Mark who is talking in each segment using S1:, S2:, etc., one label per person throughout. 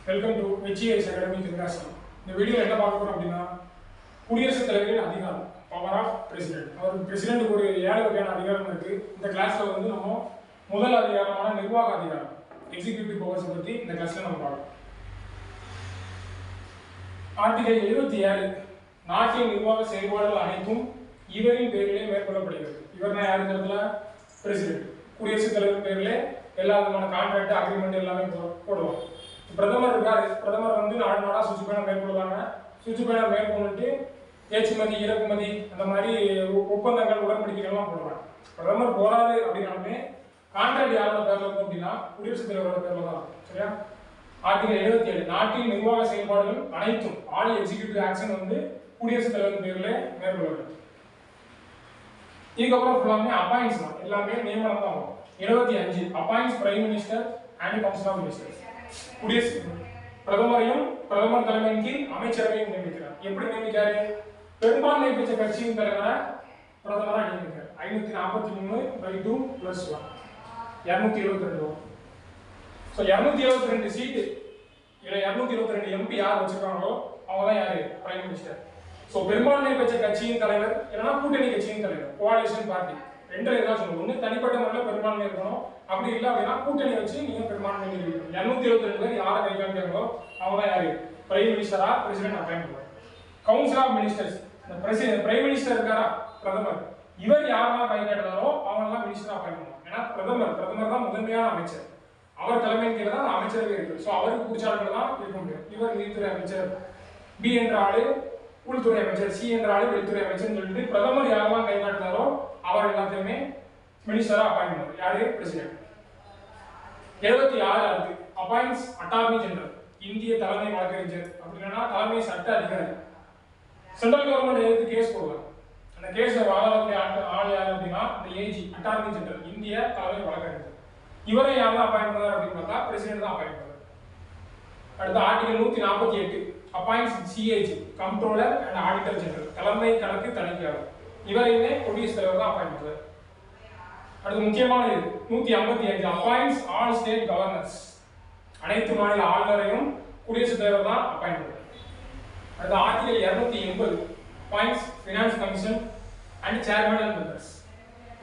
S1: Welcome to HES Academy International. இந்த வீடியோல என்ன பார்க்க போறோம் அப்படின்னா குடியரசுத் தலைவரின் அதிகாரம் பவர் ஆஃப் பிரசிடென்ட். அவர் பிரசிடென்ட்க்கு ஒரு 7 வகையான அதிகாரம் இருக்கு. இந்த கிளாஸ்ல வந்து நம்ம முதல் அதிகாரமான நிர்வாக அதிகாரம் எக்ஸிகியூட்டிவ் பவர்ஸ் பத்தி இந்த கிளாஸ்ல நம்ம பார்க்கலாம். ஆர்டிகல் 77 நாட்டின் நிர்வாக செயல்பாடுகள் அனைத்தும் இவரின் பேரிலே மேற்கொள்ளப்படுகிறது. இவர் தான் யார் இந்த இடத்துல பிரசிடென்ட். குடியரசுத் தலைவர் பேரிலே எல்லா விதமான கான்ட்ராக்ட் அக்ரிமெண்ட் எல்லாமே போடுவாங்க. பிரதமர் இருக்காரு. பிரதமர் வந்து நாடு நாடா சுற்றுப்பயணம் மேற்கொள்வாங்க. சுற்றுப்பயணம் மேற்கொண்டுட்டு ஏற்றுமதி இறக்குமதி அந்த மாதிரி ஒப்பந்தங்கள் உடன்படிக்கைகள்லாம் போடுறாங்க. பிரதமர் போறாரு அப்படின்னாலுமே கான்ட்ராக்ட் யாரோட பேர்ல இருக்கும் அப்படின்னா குடியரசுத் தலைவரோட பேர்ல தான். சரியா? ஆர்டிகல் 77 நாட்டின் நிர்வாக செயல்பாடுகள் அனைத்தும் ஆல் எக்ஸிகியூட்டிவ் ஆக்ஷன் வந்து குடியரசுத் தலைவர் பேர்ல மேற்கொள்ளப்படும். இதுக்கப்புறம் ஃபுல்லாமே அப்பாயின்ஸ் தான், எல்லாமே நியமனம் தான் வரும். 75 appoints prime minister and council of ministers. குடியரசு பிரதமரையும் பிரதமர் தலைமையின் கீழ் அமைச்சரவையும் நியமிக்கிறார். எப்படி நியமிக்காரு? பெரும்பான்மை பெற்ற கட்சியின் தலைவரை பிரதமரா நியமிக்கிறார். 543/2 + 1 272. சோ 272 சீட் இல்ல 272 எம்பி யார் வச்சிருக்காங்களோ அவங்க தான் யாரு? Prime minister. சோ பெரும்பான்மை பெற்ற கட்சியின் தலைவர் இல்லனா கூட்டணி கட்சியின் தலைவர், கோஆலிஷன் பார்ட்டி ரெண்டுல ஏதாவது சொல்லணும். ஒண்ணு தனிப்பட்ட முறையில் பெரும்பான்மை இருக்கணும், அப்படி இல்லை அப்படின்னா கூட்டணி வச்சு நீங்க பெரும்பான்மை நிரூபிக்கணும். 272 பேர் யாரை கை காமிக்கிறாங்களோ அவங்க தான் யாரு? பிரைம் மினிஸ்டரா பிரசிடென்ட் அப்பாயிண்ட் பண்ணுவாங்க. கவுன்சில் ஆஃப் மினிஸ்டர்ஸ், இந்த பிரசிடென்ட் பிரைம் மினிஸ்டர் இருக்காரா பிரதமர், இவர் யாரெல்லாம் கை காட்டுறாரோ அவங்கெல்லாம் மினிஸ்டரா அப்பாயிண்ட் பண்ணுவாங்க. ஏன்னா பிரதமர் தான் முதன்மையான அமைச்சர். அவர் தலைமையின் கீழே தான் அமைச்சரவை இருக்கு. ஸோ அவருக்கு பிடிச்சாளர்கள் தான் இருக்க முடியும். இவர் நீதித்துறை அமைச்சர், பி என்ற ஆளு உள்துறை அமைச்சர், சி என்ற ஆளு வெளித்துறை அமைச்சர் சொல்லிட்டு பிரதமர் யாரெல்லாம் கை காட்டுறாரோ அவர் எல்லாத்தையுமே மினிஸ்டரா அப்பாயிண்ட் பண்ணுவார். யாரு? பிரசிடென்ட். 76 அடுத்து அப்பாயிண்ட்ஸ் அட்டார்னி ஜெனரல், இந்திய தலைமை வழக்கறிஞர், அப்படின்னா தலைமை சட்ட அதிகாரி. சென்ட்ரல் கவர்மெண்ட் எதிர்த்து கேஸ் போடுவாங்க. அந்த கேஸை வாதாடக்கூடிய ஆள் யாரு அப்படின்னா இந்த ஏஜி அட்டார்னி ஜெனரல், இந்திய தலைமை வழக்கறிஞர். இவரை யாரெல்லாம் அப்பாயிண்ட் பண்ணுவார் அப்படின்னு பார்த்தா பிரசிடென்ட் தான் அப்பாயிண்ட் பண்ணுவார். அடுத்து article 148 appoints CAG comptroller and auditor general, தலைமை கணக்கு தணிக்கையாளர். இவரையுமே குடியரசுத் தலைவர் தான் அப்பாயிண்ட் பண்ணுவார். அடுத்து முக்கியமான இது 155 அப்பாயிண்ட்ஸ் ஆல் ஸ்டேட் கவர்னர்ஸ், அனைத்து மாநில ஆளுநரையும் குடியரசுத் தலைவர் தான் அப்பாயிண்ட் பண்ணுவார். அடுத்து article 280 appoints finance commission and chairman and members,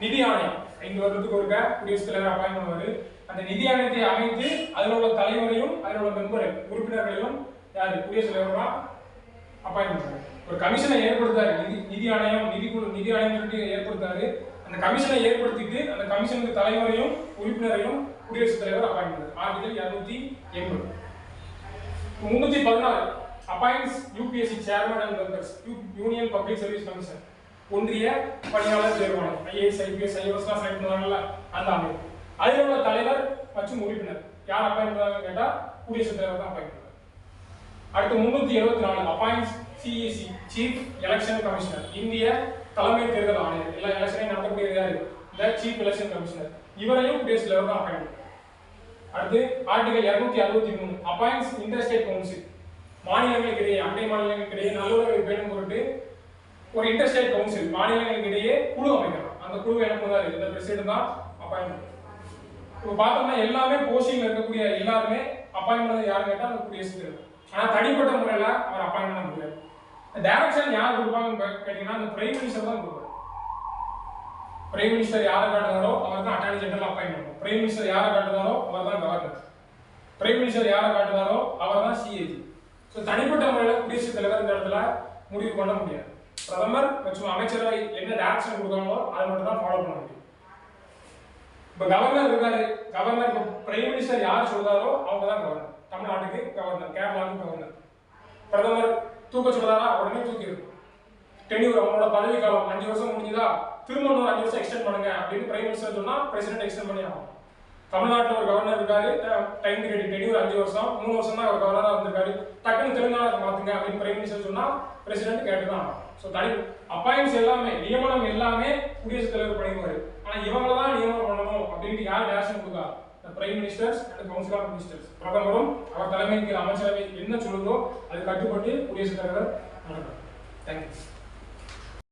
S1: நிதி ஆணையம் 5 வருடத்துக்கு ஒருக்க குடியரசுத் தலைவர் அப்பாயிண்ட் பண்ணுவார். அந்த நிதி ஆணையத்தை அமைத்து அதில் உள்ள தலைவரையும் அதில் உள்ள மெம்பரை உறுப்பினர்களையும் யாரு? குடியரசுத் தலைவர் தான் அப்பாயிண்ட் பண்ணுவார். ஒரு கமிஷனை ஏற்படுத்தாரு, நிதி ஆணையம் நிதி ஆணையம் சொல்லிட்டு ஏற்படுத்தாரு. அந்த கமிஷனை ஏற்படுத்திட்டு அந்த கமிஷனுக்கு தலைவரையும் உறுப்பினரையும் குடியரசுத் தலைவர் அப்பாயிண்ட் பண்ணுவார். Article 280. 316 appoints UPSC chairman and members, union public service commission, ஒன்றிய பணியாளர் தேர்வாணையம், ஐஏஎஸ் ஐபிஎஸ் ஐஎஃப்எஸ்லாம் செலக்ட் பண்ணுவாங்கல்ல அந்த அமைப்பு. அதில் உள்ள தலைவர் மற்றும் உறுப்பினர் யார் அப்பாயிண்ட் பண்ணுவாங்கன்னு கேட்டா குடியரசுத் தலைவர் தான் அப்பாயிண்ட் பண்ணுவார். அடுத்து 374 appoints CEC chief election commissioner, இந்திய தலைமை தேர்தல் ஆணையர். எல்லா எலெக்ஷனையும் நடத்தக்கூடியது யாரு? இந்த சீஃப் எலெக்ஷன் கமிஷனர். இவரையும் குடியரசுத் தலைவர் தான் அப்பாயிண்ட் பண்ணுவார். அடுத்து ஆர்டிகல் 263 அப்பாயிண்ட்ஸ் இன்டர்ஸ்டேட் கவுன்சில், மாநிலங்களுக்கு இடையே அண்டை மாநிலங்களுக்கு இடையே நல்லுறவை பேணும் பொருட்டு ஒரு இன்டர்ஸ்டேட் கவுன்சில் மாநிலங்களுக்கு இடையே குழு அமைக்கலாம். அந்த குழு என்ன பண்ணுவாரு? இந்த பிரசிடென்ட் தான் அப்பாயிண்ட் பண்ணுவார். இப்போ பார்த்தோம்னா எல்லாமே போஸ்டிங்ல இருக்கக்கூடிய எல்லாருமே அப்பாயிண்ட் பண்ணது யாரு கேட்டா அந்த குடியரசுத் தலைவர். ஆனா தனிப்பட்ட முறையில் அவர் அப்பாயிண்ட் பண்ண முடியாது. டைரக்ஷன் யார் கொடுப்பாங்கன்னு கேட்டீங்கன்னா அந்த பிரைம் மினிஸ்டர் தான் கொடுப்பாரு. பிரைம் மினிஸ்டர் யாரை காட்டுறாரோ அவர் தான் அட்டார்னி ஜெனரல் அப்பாயிண்ட் பண்ணுவார். பிரைம் மினிஸ்டர் யாரை காட்டுறாரோ அவர் தான் கவர்னர். பிரைம் மினிஸ்டர் யாரை காட்டுறாரோ அவர் தான் சிஏஜி. ஸோ தனிப்பட்ட முறையில் குடியரசுத் தலைவர் இந்த இடத்துல முடிவு பண்ண முடியாது. பிரதமர் மற்றும் அமைச்சரவை என்ன டைரக்ஷன் கொடுக்காங்களோ அதை மட்டும் தான் ஃபாலோ பண்ண முடியும். இப்போ கவர்னர் இருக்காரு, கவர்னர் இப்போ பிரைம் மினிஸ்டர் யார் சொல்றாரோ அவங்க தான் கவர்னர். தமிழ்நாட்டுக்கு கவர்னர், கேரளாவுக்கு கவர்னர். பிரதமர் தூக்க சொல்றாரா உடனே தூக்கிடும். டென்யூர் அவங்களோட பதவி காலம் 5 வருஷம் முடிஞ்சதா திரும்ப ஒரு 5 வருஷம் எக்ஸ்டெண்ட் பண்ணுங்க அப்படின்னு பிரைம் மினிஸ்டர் சொன்னா பிரசிடென்ட் எக்ஸ்டெண்ட் பண்ணி ஆகும். தமிழ்நாட்டில் ஒரு கவர்னர் இருக்காரு, டைம் பீரியட் டென்யூர் 5 வருஷம், 3 வருஷம் தான் அவர் கவர்னரா இருந்திருக்காரு, டக்குன்னு தெலுங்கானாக்கு மாத்துங்க அப்படின்னு பிரைம் மினிஸ்டர் சொன்னா பிரசிடென்ட் கேட்டுதான். ஸோ தனி அப்பாயின்ஸ் எல்லாமே நியமனம் எல்லாமே குடியரசுத் தலைவர் பண்ணிடுவாரு. ஆனா இவங்க தான் நியமனம் பண்ணணும் அப்படின்ட்டு யார் டேரக்ஷன் கொடுத்தா? Prime ministers and council of ministers. பிரதமரும் அவர் தலைமையின் கீழ் அமைச்சரவை என்ன சொல்லுதோ அது கட்டுப்பட்டு குடியரசுத் தலைவர் நடக்கும். தேங்க்யூ.